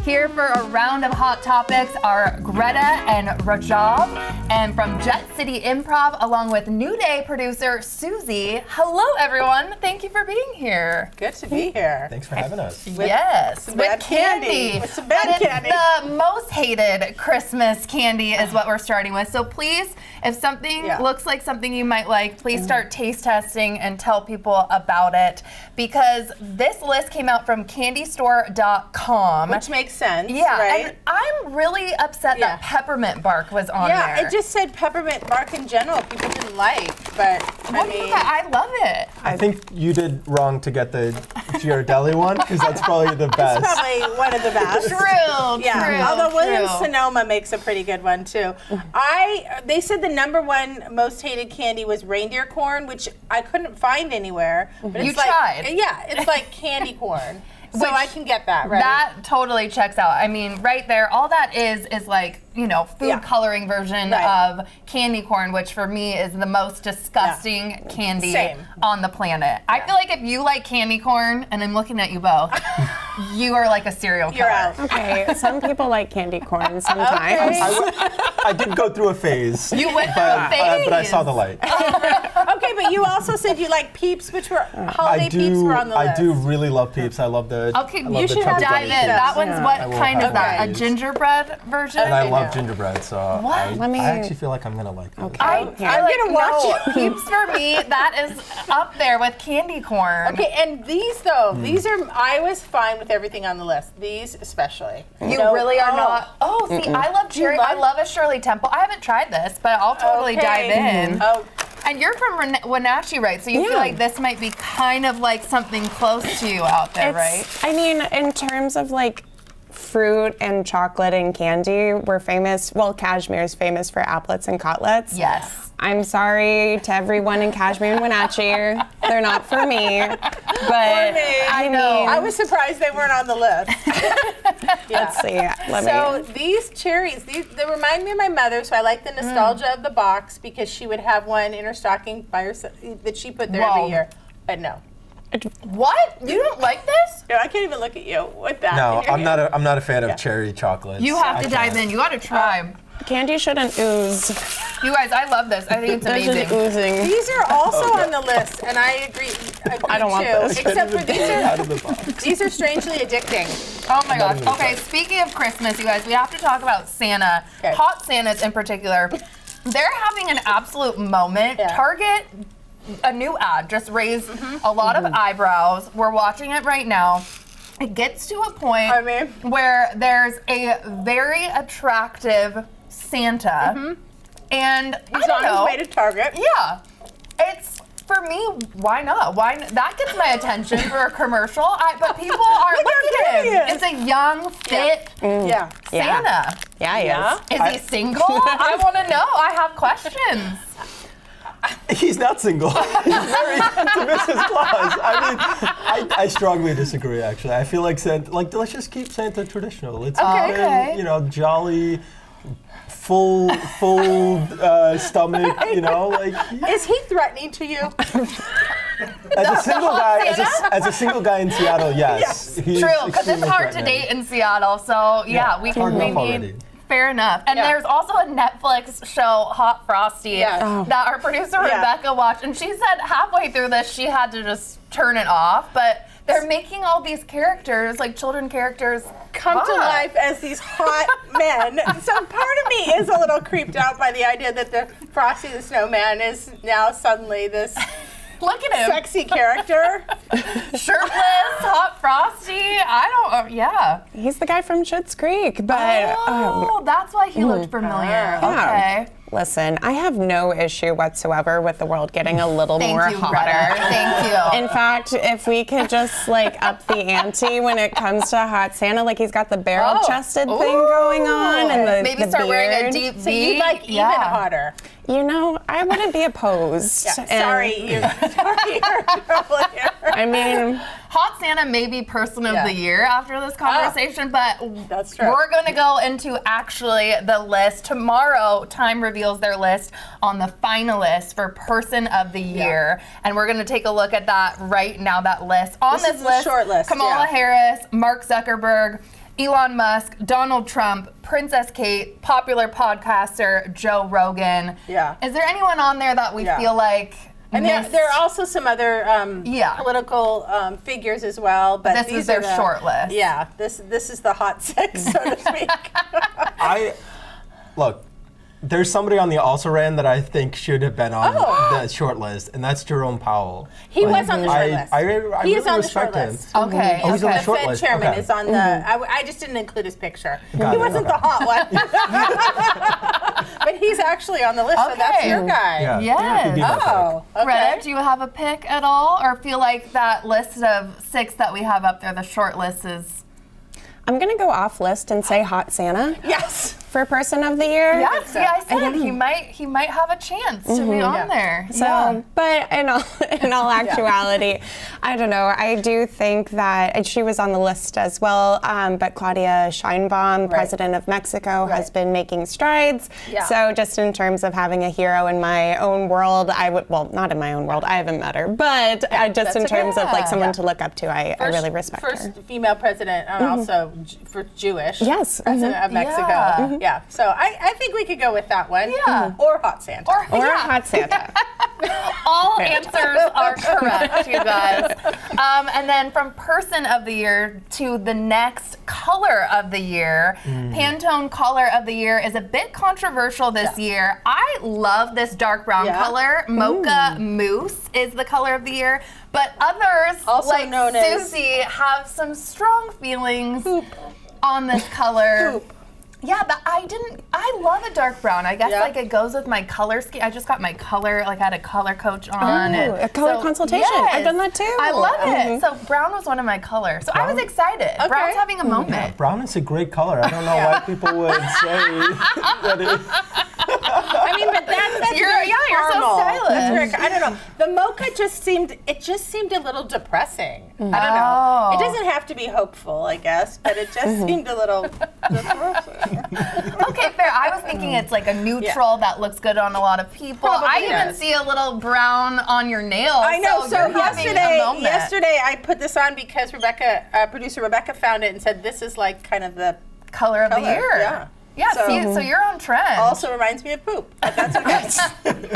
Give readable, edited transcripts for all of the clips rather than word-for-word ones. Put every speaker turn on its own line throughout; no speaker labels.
Here for a round of hot topics are Greta and Rajab, and from Jet City Improv, along with New Day producer Suzie. Hello, everyone. Thank you for being here.
Good to be here.
Thanks for having us.
With candy.
With some bad candy.
The most hated Christmas candy is what we're starting with. So please, if something looks like something you might like, please start taste testing and tell people about it. Because this list came out from candystore.com.
Which makes sense,
yeah,
right?
And I'm really upset that peppermint bark was on there.
Yeah, it just said peppermint bark in general people didn't like, but
I love it.
I think you did wrong to get the Ghirardelli one, because that's probably the best.
It's probably one of the best.
True.
Although Williams-Sonoma makes a pretty good one too. They said the number one most hated candy was reindeer corn, which I couldn't find anywhere. But
you tried.
Yeah, it's like candy corn. So I can get that, right?
That totally checks out. I mean, right there, all that is like, you know, food coloring version of candy corn, which for me is the most disgusting candy on the planet. I feel like if you like candy corn, and I'm looking at you both, you are like a serial killer.
You're out.
Okay, some people like candy corn sometimes.
I did go through a phase.
You went through a phase?
But I saw the light.
Okay, but you also said you like peeps, which were holiday peeps were on the list.
I do really love peeps. I love the
you should dive in. That one's what kind is that? A gingerbread version?
And I love gingerbread, so I actually feel like I'm gonna like this.
I'm gonna watch it. Peeps for me, that is up there with candy corn.
Okay, and these though, I was fine with everything on the list. These especially.
You really are not. Oh, see, I love cherry. I love a Shirley Temple. I haven't tried this, but I'll totally dive in. And you're from Wenatchee, right? So you feel like this might be kind of like something close to you out there, right?
I mean, in terms of like fruit and chocolate and candy, we're famous. Well, Kashmir is famous for applets and cutlets.
Yes.
I'm sorry to everyone in Kashmir and Wenatchee. They're not for me. But I know.
I was surprised they weren't on the list.
Let's see.
These cherries, they remind me of my mother, so I like the nostalgia of the box because she would have one in her stocking by herself that she put there every year. But no.
What? You don't like this?
No, I can't even look at you with that.
No, I'm not a fan of cherry chocolates.
You have to dive in. You got to try.
Candy shouldn't ooze.
You guys, I love this. I think it's amazing.
Just oozing.
These are also on the list, and I agree
I don't want this.
Except for these are strangely addicting.
Oh my gosh. Okay, speaking of Christmas, you guys, we have to talk about Santa. Okay. Hot Santas in particular. They're having an absolute moment. Yeah. Target, a new ad, just raised a lot of eyebrows. We're watching it right now. It gets to a point where there's a very attractive Santa, and
he's on his way to Target.
Yeah, it's for me. Why not? That gets my attention for a commercial. But people are look at him. It's a young, fit Santa.
Yeah, he is.
Is he single? I want to know. I have questions.
He's not single. He's married to Mrs. Claus. I mean, I strongly disagree. Actually, I feel like Santa. Like, let's just keep Santa traditional. It's you know, jolly, full stomach. You know, like.
Is he threatening to you?
As a single guy in Seattle, yes.
True, because it's hard to date in Seattle. So we need. Fair enough. And there's also a Netflix show, Hot Frosty, that our producer Rebecca watched. And she said halfway through this, she had to just turn it off. But they're making all these characters, like children characters,
come to life as these hot men. So part of me is a little creeped out by the idea that the Frosty the Snowman is now suddenly this
look at him.
Sexy character.
Shirtless, hot Frosty.
He's the guy from Schitt's Creek, but
that's why he looked familiar. Okay.
Listen, I have no issue whatsoever with the world getting a little more hotter.
Thank you.
In fact, if we could just up the ante when it comes to Hot Santa, like he's got the barrel-chested thing going on, and the
maybe start
beard.
wearing a deep V.
So you'd like even hotter.
You know, I wouldn't be opposed.
Sorry, you're earlier.
I mean,
Hot Santa may be person of the year after this conversation, but
that's true.
We're going to go into actually the list. Tomorrow, Time reveals their list on the finalists for person of the year, and we're going to take a look at that right now, that list. On this list,
short list,
Kamala Harris, Mark Zuckerberg, Elon Musk, Donald Trump, Princess Kate, popular podcaster Joe Rogan.
Yeah.
Is there anyone on there that we feel like
and there are also some other political figures as well, but
this is their short list.
Yeah, this is the hot six, so to speak.
Look, there's somebody on the also ran that I think should have been on the short list, and that's Jerome Powell.
He was on the short list.
I
he
really
is on
respect
the short
him.
list.
Okay.
Oh, he's on the
The
short
Fed
list.
chairman
Okay.
is on the. I just didn't include his picture.
Got
He
it,
wasn't
okay.
the hot one, but he's actually on the list. So that's
Okay.
your guy.
Yeah.
Yes.
He'd be my pick.
Oh, okay.
Greta, do you have a pick at all, or feel like that list of 6 that we have up there, the short list is?
I'm gonna go off list and say Hot Santa
Yes.
for Person of the Year.
Yes, yeah, I said he might have a chance to be on there.
So, but in all actuality, I don't know. I do think that and she was on the list as well. But Claudia Sheinbaum, president of Mexico, has been making strides.
Yeah.
So, just in terms of having a hero in my own world, not in my own world. I haven't met her, but just in terms of like someone to look up to, I really respect her.
First female president, and also for Jewish.
Yes.
President of Mexico. Yeah. So I think we could go with that one.
Yeah.
Or Hot Santa.
Or Hot Santa.
All answers are correct, you guys. And then from Person of the Year to the next Color of the Year, Pantone Color of the Year is a bit controversial this year. I love this dark brown color. Mocha Mousse is the Color of the Year, but others,
Also
like
known as
Suzie, have some strong feelings on this color. Yeah, but I love a dark brown. I guess like it goes with my color scheme. I just got my color, like I had a color coach on.
Ooh, a color consultation. I've done that too.
I love it. So brown was one of my colors. So I was excited.
Okay.
Brown's having a moment.
Yeah, brown is a great color. I don't know why people would say that it.
I mean, but that's
You're
very
so
formal.
stylish.
That's very, I don't know. The mocha just seemed a little depressing. I don't know. It doesn't have to be hopeful, I guess, but it just seemed a little depressing.
Okay, fair. I was thinking it's like a neutral that looks good on a lot of people.
Probably
I even
does.
see a little brown on your nails.
I know. So
you're having a moment.
yesterday I put this on because producer Rebecca found it and said this is like kind of the
color of the
color,
year.
yeah.
Yeah,
So-
so you're on trend.
also reminds me of poop. But that's okay.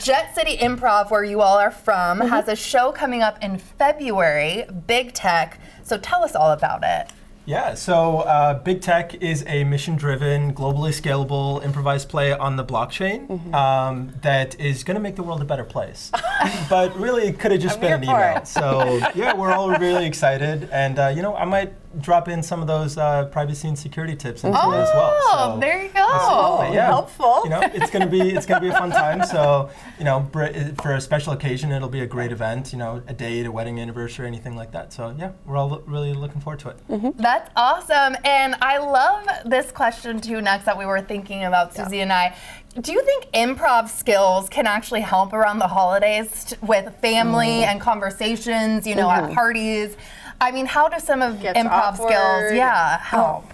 Jet City Improv, where you all are from, has a show coming up in February, Big Tech. So tell us all about it.
Yeah, so Big Tech is a mission-driven, globally scalable, improvised play on the blockchain that is going to make the world a better place. But really, it could have just been an
here for
email.
it.
So yeah, we're all really excited, and I might drop in some of those privacy and security tips into it as well.
Oh,
So
there you go.
but yeah,
Helpful.
it's gonna be a fun time. So for a special occasion, it'll be a great event. A date, a wedding anniversary, anything like that. So yeah, we're all really looking forward to it.
That's awesome. And I love this question too next that we were thinking about, Suzie and I. Do you think improv skills can actually help around the holidays with family and conversations, at parties? I mean, how do some of
Gets
improv skills,
awkward.
help?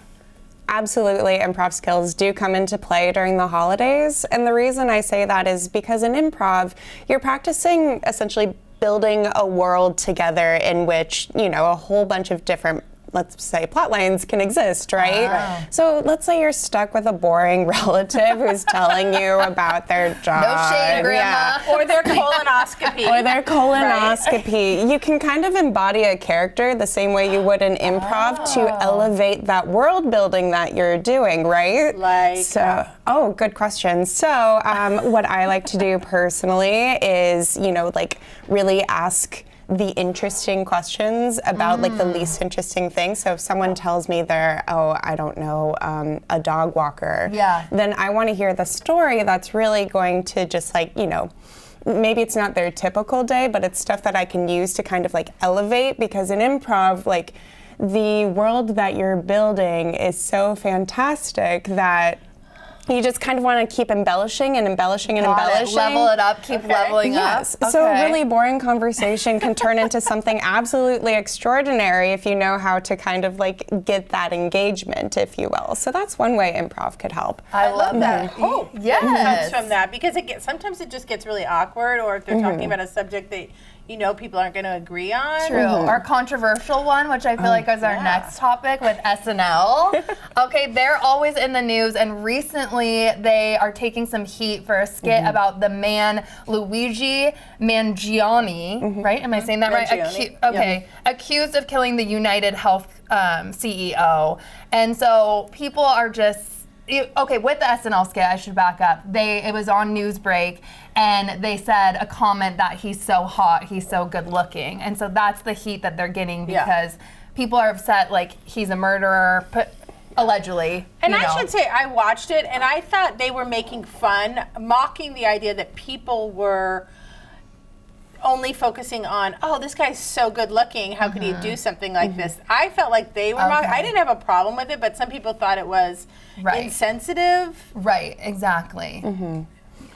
Absolutely, improv skills do come into play during the holidays. And the reason I say that is because in improv, you're practicing essentially building a world together in which, a whole bunch of different, let's say, plot lines can exist, right?
Wow.
So let's say you're stuck with a boring relative who's telling you about their job.
No shade, Grandma.
Or their colonoscopy.
Or their colonoscopy. You can kind of embody a character the same way you would in improv to elevate that world building that you're doing, right? Good question. So what I like to do personally is, really ask the interesting questions about the least interesting things. So if someone tells me they're, I don't know, a dog walker, then I want to hear the story that's really going to just maybe it's not their typical day, but it's stuff that I can use to kind of elevate, because in improv, the world that you're building is so fantastic that you just kind of want to keep embellishing and embellishing and embellishing.
Level it up, keep leveling up.
So a really boring conversation can turn into something absolutely extraordinary if you know how to kind of get that engagement, if you will. So that's one way improv could help.
I love that.
Yes.
Comes from that, because sometimes it just gets really awkward, or if they're talking about a subject that you know people aren't going to agree on.
True. Our controversial one, which I feel like is our next topic with SNL. Okay, they're always in the news, and recently they are taking some heat for a skit about the man Luigi Mangione, right? Am I saying that right? Accused of killing the United Health CEO. And so people are just, okay, with the SNL skit, I should back up. It was on Newsbreak, and they said a comment that he's so hot, he's so good looking. And so that's the heat that they're getting because people are upset, like he's a murderer, allegedly.
And I should say, I watched it, and I thought they were making fun, mocking the idea that people were only focusing on, oh, this guy's so good looking, how could he do something like this? I felt like they were mocking. I didn't have a problem with it, but some people thought it was insensitive.
Right, exactly.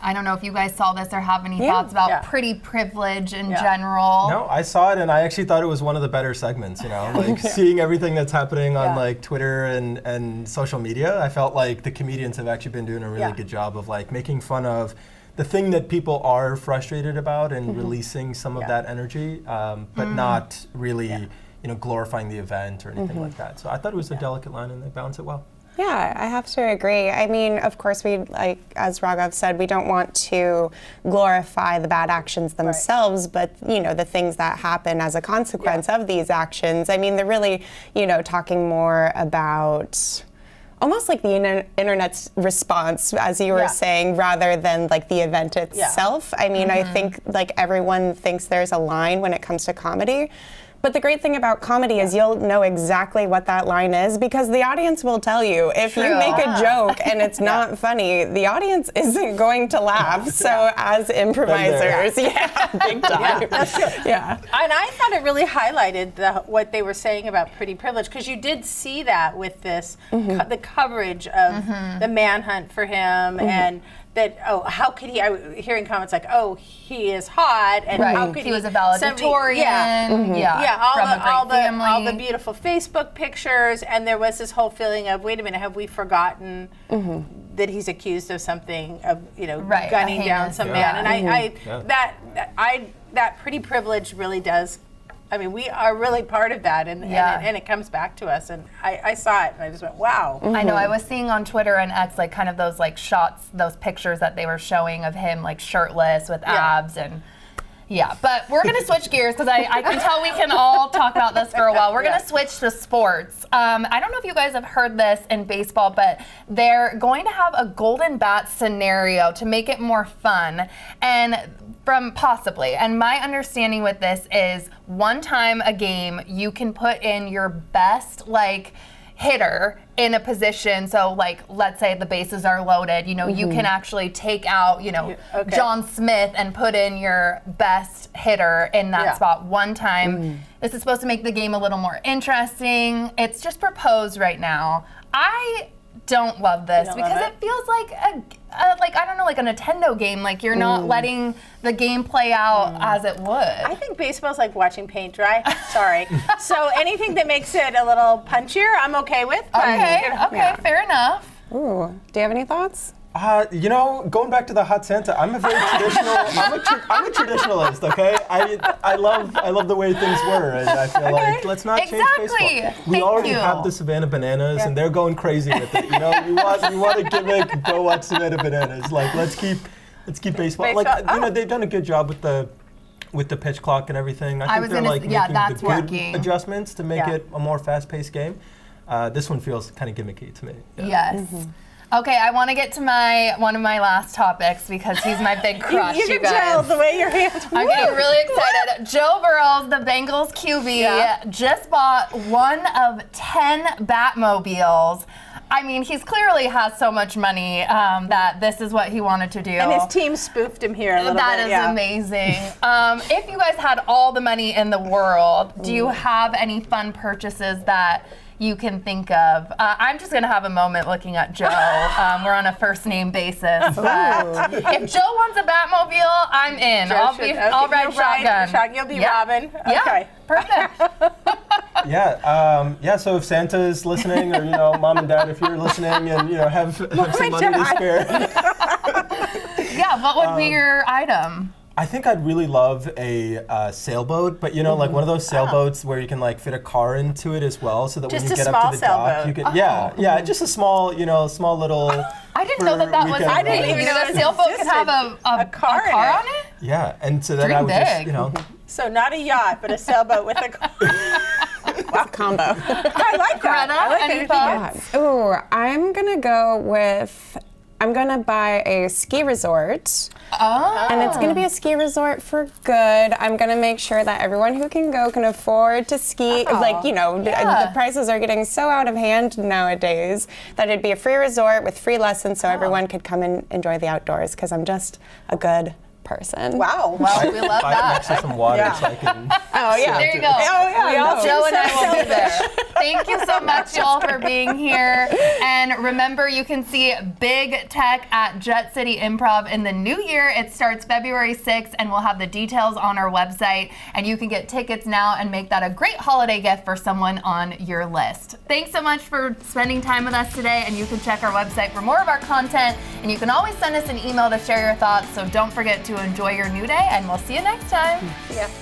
I don't know if you guys saw this or have any thoughts about pretty privilege in general.
No, I saw it, and I actually thought it was one of the better segments, you know, like seeing everything that's happening on like Twitter and social media. I felt like the comedians have actually been doing a really good job of like making fun of the thing that people are frustrated about and releasing some of that energy, but not really, you know, glorifying the event or anything like that. So I thought it was a delicate line, and they balanced it well.
Yeah, I have to agree. I mean, of course, we, like, as Raghav said, we don't want to glorify the bad actions themselves, but, you know, the things that happen as a consequence of these actions. I mean, they're really, you know, talking more about almost like the internet's response, as you were saying, rather than like the event itself. I mean, I think like everyone thinks there's a line when it comes to comedy. But the great thing about comedy is you'll know exactly what that line is because the audience will tell you. If you make a joke and it's not funny, the audience isn't going to laugh. So as improvisers, big time.
That's true. And I thought it really highlighted what they were saying about pretty privilege, because you did see that with this, the coverage of the manhunt for him and that, oh, how could he, I was hearing comments like, oh, he is hot, and how could
he was a valedictorian,
all the beautiful Facebook pictures, and there was this whole feeling of, wait a minute, have we forgotten that he's accused of something, of, you know, gunning down some man, and that pretty privilege really does. I mean, we are really part of that, and it comes back to us. And I saw it, and I just went, wow.
I know. I was seeing on Twitter and X, like, kind of those, like, shots, those pictures that they were showing of him, like, shirtless with abs and. Yeah, but we're going to switch gears because I can tell we can all talk about this for a while. We're going to switch to sports. I don't know if you guys have heard this in baseball, but they're going to have a golden bat scenario to make it more fun. And and my understanding with this is one time a game, you can put in your best, like, hitter in a position, so like let's say the bases are loaded, you know, you can actually take out, you know, John Smith and put in your best hitter in that spot one time. This is supposed to make the game a little more interesting. It's just proposed right now. I don't love this because it feels like I don't know, like a Nintendo game. Like you're not letting the game play out as it would.
I think baseball's like watching paint dry. Sorry. So anything that makes it a little punchier, I'm okay with.
Okay, fair enough.
Ooh, do you have any thoughts?
You know, going back to the hot Santa, I'm a very traditional. I'm a traditionalist. Okay, I love the way things were, and I feel like let's not change baseball. We already have the Savannah Bananas, and they're going crazy with it. You know, you want a gimmick, go watch Savannah Bananas. Like let's keep baseball. Like you know, they've done a good job with the pitch clock and everything. I think they're like making the good adjustments to make it a more fast-paced game. This one feels kind of gimmicky to me.
Yes. Okay, I want to get to one of my last topics because he's my big crush,
you can tell the way your hands
I'm getting really excited. Joe Burrow, the Bengals QB, just bought one of 10 Batmobiles. I mean, he's clearly has so much money that this is what he wanted to do.
And his team spoofed him here a little bit.
That is amazing. If you guys had all the money in the world, do you have any fun purchases that you can think of? I'm just gonna have a moment looking at Joe. We're on a first name basis. But if Joe wants a Batmobile, I'm in. I'll ride shotgun.
You'll be Robin.
Okay. Perfect.
So if Santa's listening, or you know, mom and dad, if you're listening, and you know, have some money to spare.
What would be your item?
I think I'd really love a sailboat, but like one of those sailboats where you can like fit a car into it as well, so that
just
when you get up to the dock, you can. Yeah, just a small little.
I didn't know that was. I didn't even know a sailboat could have a car on it.
Yeah, and so then I would just,
So not a yacht, but a sailboat with a car.
Wow, combo.
I like that.
Greta,
I like
any thoughts?
Ooh, I'm gonna buy a ski resort.
Oh.
And it's gonna be a ski resort for good. I'm gonna make sure that everyone who can go can afford to ski. The prices are getting so out of hand nowadays that it'd be a free resort with free lessons so everyone could come and enjoy the outdoors, because I'm just a good person.
Wow.
Well, we love that.
Next to some water so I can.
Oh yeah.
There you go.
Oh yeah.
Joe and I will be there. Thank you so much, y'all, for being here. And remember, you can see Big Tech at Jet City Improv in the new year. It starts February 6th, and we'll have the details on our website. And you can get tickets now and make that a great holiday gift for someone on your list. Thanks so much for spending time with us today. And you can check our website for more of our content. And you can always send us an email to share your thoughts. So don't forget to enjoy your new day, and we'll see you next time.
Yeah.